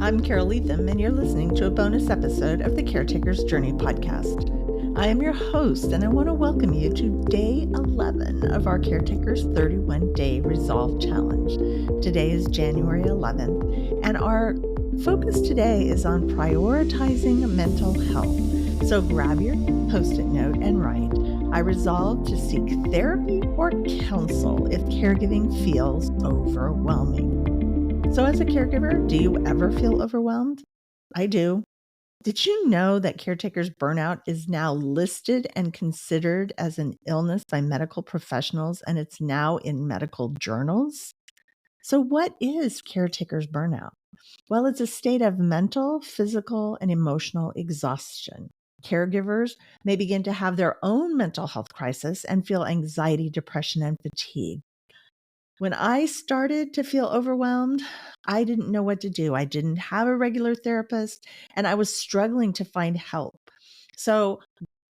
I'm Carole Leathem, and you're listening to a bonus episode of the Caretakers Journey podcast. I am your host, and I want to welcome you to day 11 of our Caretakers 31-Day Resolve Challenge. Today is January 11th, and our focus today is on prioritizing mental health. So grab your Post-it note and write, I resolve to seek therapy or counsel if caregiving feels overwhelming. So as a caregiver, do you ever feel overwhelmed? I do. Did you know that caretakers burnout is now listed and considered as an illness by medical professionals, and it's now in medical journals? So what is caretakers burnout? Well, it's a state of mental, physical, and emotional exhaustion. Caregivers may begin to have their own mental health crisis and feel anxiety, depression, and fatigue. When I started to feel overwhelmed, I didn't know what to do. I didn't have a regular therapist, and I was struggling to find help. So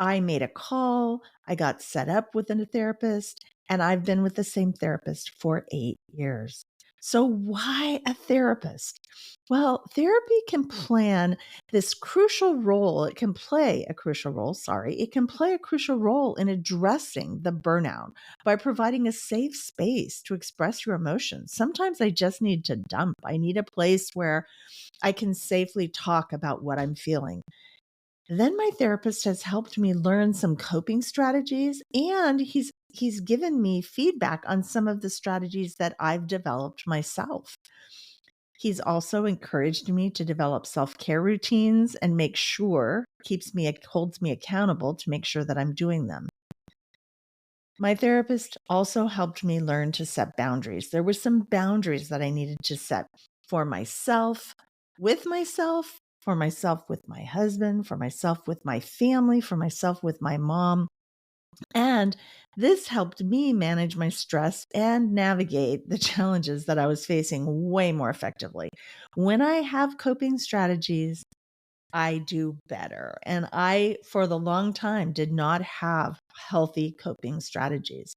I made a call, I got set up with a therapist, and I've been with the same therapist for 8 years. So why a therapist? Well, therapy can plan this crucial role. It can play a crucial role, It can play a crucial role in addressing the burnout by providing a safe space to express your emotions. Sometimes I just need to dump. I need a place where I can safely talk about what I'm feeling. Then my therapist has helped me learn some coping strategies, and he's given me feedback on some of the strategies that I've developed myself. He's also encouraged me to develop self-care routines and holds me accountable to make sure that I'm doing them. My therapist also helped me learn to set boundaries. There were some boundaries that I needed to set for myself, with myself, for myself with my husband, for myself with my family, for myself with my mom. And this helped me manage my stress and navigate the challenges that I was facing way more effectively. When I have coping strategies, I do better. And I, for the long time, did not have healthy coping strategies.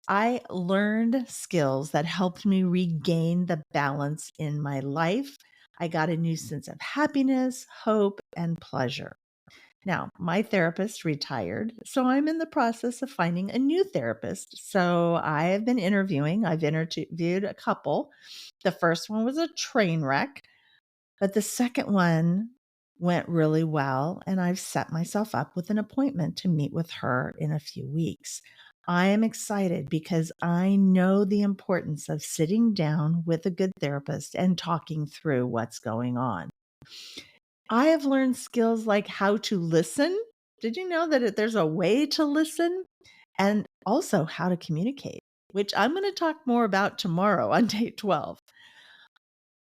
I learned skills that helped me regain the balance in my life. I got a new sense of happiness, hope, and pleasure. Now, my therapist retired, so I'm in the process of finding a new therapist. So I have been interviewing. I've interviewed a couple. The first one was a train wreck, but the second one went really well, and I've set myself up with an appointment to meet with her in a few weeks. I am excited because I know the importance of sitting down with a good therapist and talking through what's going on. I have learned skills like how to listen. Did you know that there's a way to listen? And also how to communicate, which I'm going to talk more about tomorrow on day 12.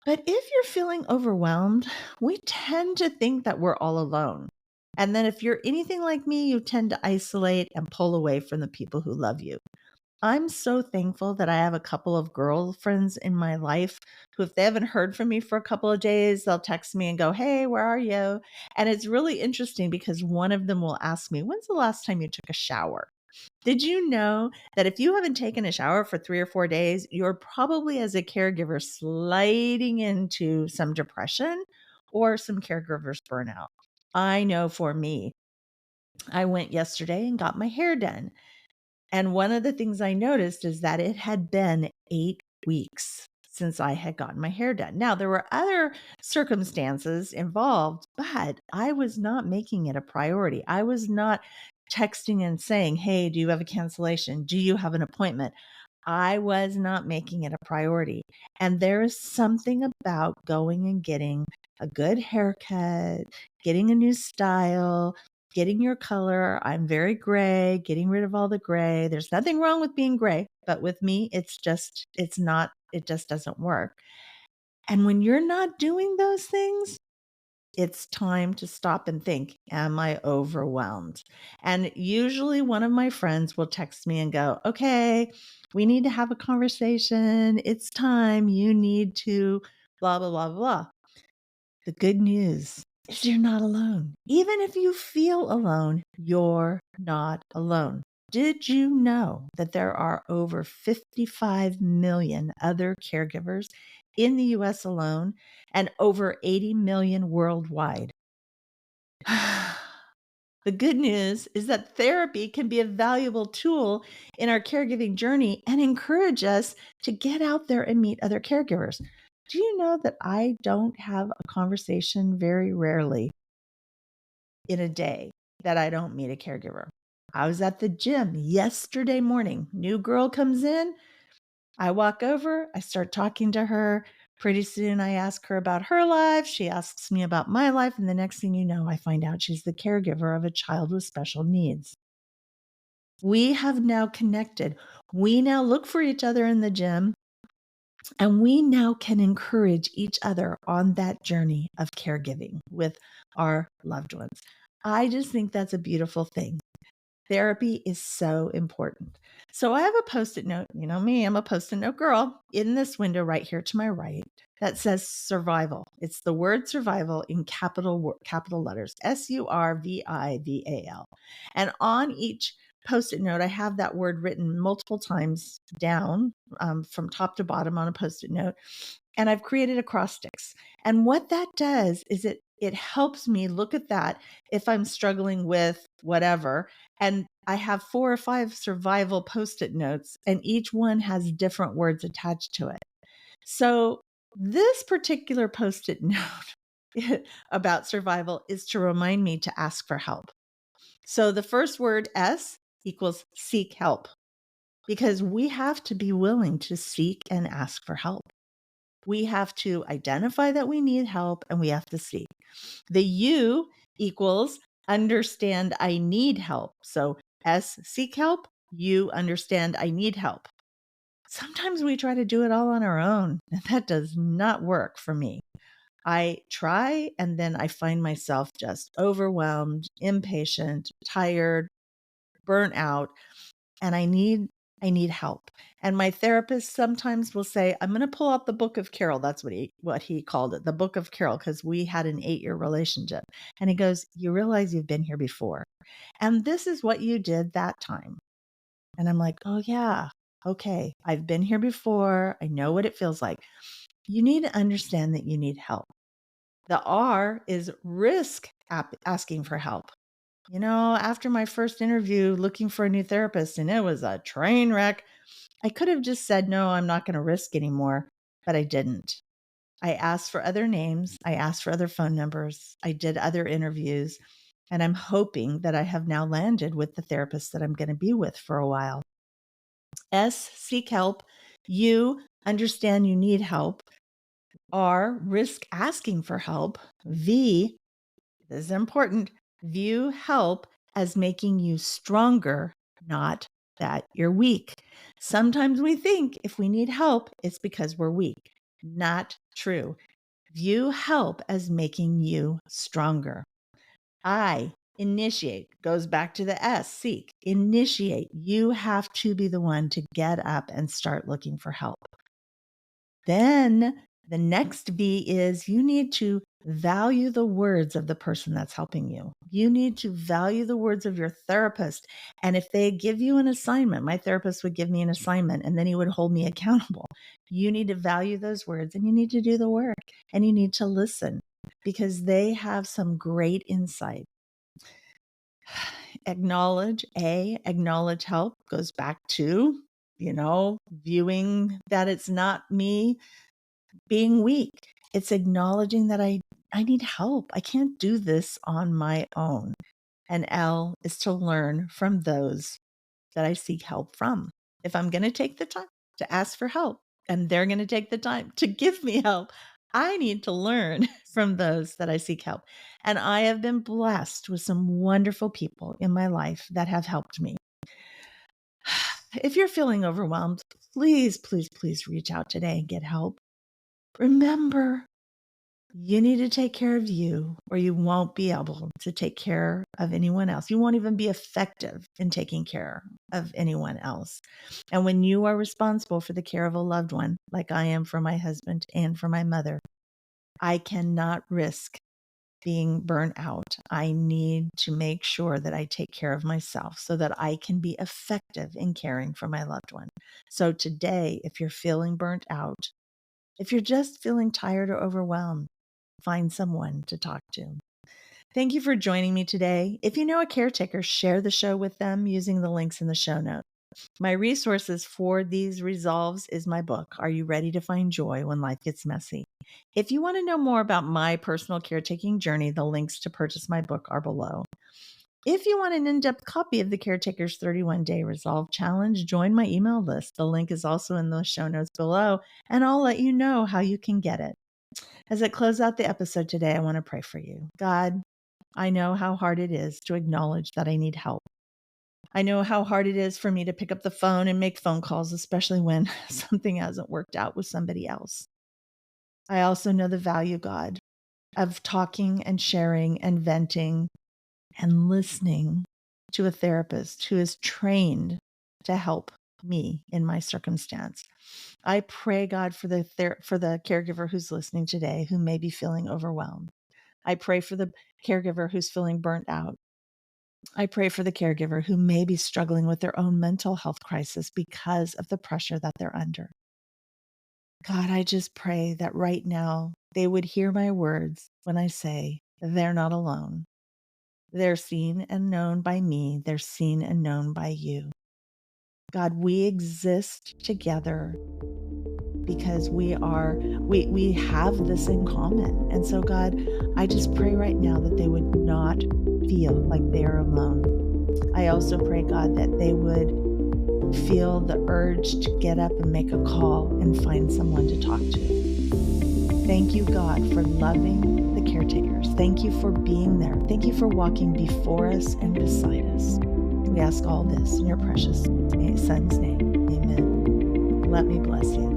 But if you're feeling overwhelmed, we tend to think that we're all alone. And then if you're anything like me, you tend to isolate and pull away from the people who love you. I'm so thankful that I have a couple of girlfriends in my life who, if they haven't heard from me for a couple of days, they'll text me and go, hey, where are you? And it's really interesting because one of them will ask me, when's the last time you took a shower? Did you know that if you haven't taken a shower for 3 or 4 days, you're probably, as a caregiver, sliding into some depression or some caregivers burnout? I know for me, I went yesterday and got my hair done. And one of the things I noticed is that it had been 8 weeks since I had gotten my hair done. Now, there were other circumstances involved, but I was not making it a priority. I was not texting and saying, hey, do you have a cancellation? Do you have an appointment? I was not making it a priority. And there is something about going and getting a good haircut, getting a new style, getting your color. I'm very gray, getting rid of all the gray. There's nothing wrong with being gray, but with me, it just doesn't work. And when you're not doing those things, it's time to stop and think, am I overwhelmed? And usually one of my friends will text me and go, okay, we need to have a conversation. It's time. You need to blah, blah, blah, blah. The good news is you're not alone. Even if you feel alone, you're not alone. Did you know that there are over 55 million other caregivers in the US alone and over 80 million worldwide. The good news is that therapy can be a valuable tool in our caregiving journey and encourage us to get out there and meet other caregivers. Do you know that I don't have a conversation very rarely in a day that I don't meet a caregiver? I was at the gym yesterday morning. New girl comes in. I walk over, I start talking to her. Pretty soon I ask her about her life. She asks me about my life. And the next thing you know, I find out she's the caregiver of a child with special needs. We have now connected. We now look for each other in the gym, and we now can encourage each other on that journey of caregiving with our loved ones. I just think that's a beautiful thing. Therapy is so important. So I have a Post-it note. You know me, I'm a Post-it note girl in this window right here to my right that says survival. It's the word survival in capital letters, SURVIVAL. And on each Post-it note, I have that word written multiple times down from top to bottom on a Post-it note. And I've created acrostics. And what that does is it helps me look at that if I'm struggling with whatever. And I have 4 or 5 survival Post-it notes, and each one has different words attached to it. So this particular Post-it note about survival is to remind me to ask for help. So the first word, S, equals seek help, because we have to be willing to seek and ask for help. We have to identify that we need help, and we have to seek. The U equals understand I need help. So S, seek help. U, understand I need help. Sometimes we try to do it all on our own, and that does not work for me. I try, and then I find myself just overwhelmed, impatient, tired, burnt out, and I need help. And my therapist sometimes will say, I'm going to pull out the book of Carole. That's what he called it, the book of Carole, because we had an 8-year relationship. And he goes, you realize you've been here before. And this is what you did that time. And I'm like, oh yeah, okay. I've been here before. I know what it feels like. You need to understand that you need help. The R is risk asking for help. You know, after my first interview looking for a new therapist, and it was a train wreck, I could have just said, no, I'm not going to risk anymore, but I didn't. I asked for other names. I asked for other phone numbers. I did other interviews, and I'm hoping that I have now landed with the therapist that I'm going to be with for a while. S, seek help. U, understand you need help. R, risk asking for help. V, this is important, view help as making you stronger, not that you're weak. Sometimes we think if we need help, it's because we're weak. Not true. View help as making you stronger. I, initiate, goes back to the S, seek. Initiate. You have to be the one to get up and start looking for help. Then the next V is you need to value the words of the person that's helping you. You need to value the words of your therapist. And if they give you an assignment, my therapist would give me an assignment and then he would hold me accountable. You need to value those words and you need to do the work and you need to listen because they have some great insight. Acknowledge help goes back to, viewing that it's not me being weak. It's acknowledging that I need help. I can't do this on my own. And L is to learn from those that I seek help from. If I'm going to take the time to ask for help and they're going to take the time to give me help, I need to learn from those that I seek help. And I have been blessed with some wonderful people in my life that have helped me. If you're feeling overwhelmed, please, please, please reach out today and get help. Remember, you need to take care of you, or you won't be able to take care of anyone else. You won't even be effective in taking care of anyone else. And when you are responsible for the care of a loved one, like I am for my husband and for my mother, I cannot risk being burnt out. I need to make sure that I take care of myself so that I can be effective in caring for my loved one. So today, if you're feeling burnt out, If you're just feeling tired or overwhelmed, find someone to talk to. Thank you for joining me today. If you know a caretaker, share the show with them using the links in the show notes. My resources for these resolves is my book, Are You Ready to Find Joy When Life Gets Messy? If you want to know more about my personal caretaking journey, the links to purchase my book are below. If you want an in-depth copy of the Caretaker's 31-Day Resolve Challenge, join my email list. The link is also in the show notes below, and I'll let you know how you can get it. As I close out the episode today, I want to pray for you. God, I know how hard it is to acknowledge that I need help. I know how hard it is for me to pick up the phone and make phone calls, especially when something hasn't worked out with somebody else. I also know the value, God, of talking and sharing and venting and listening to a therapist who is trained to help me in my circumstance. I pray, God, for the caregiver who's listening today who may be feeling overwhelmed. I pray for the caregiver who's feeling burnt out. I pray for the caregiver who may be struggling with their own mental health crisis because of the pressure that they're under. God, I just pray that right now they would hear my words when I say they're not alone. They're seen and known by me. They're seen and known by you. God, we exist together because we have this in common. And so, God, I just pray right now that they would not feel like they are alone. I also pray, God, that they would feel the urge to get up and make a call and find someone to talk to. Thank you, God, for loving the caretakers. Thank you for being there. Thank you for walking before us and beside us. We ask all this in your precious Son's name. Amen. Let me bless you.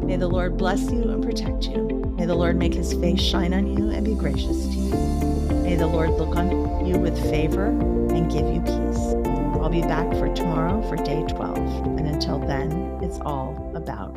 May the Lord bless you and protect you. May the Lord make his face shine on you and be gracious to you. May the Lord look on you with favor and give you peace. I'll be back for tomorrow for day 12. And until then, it's all about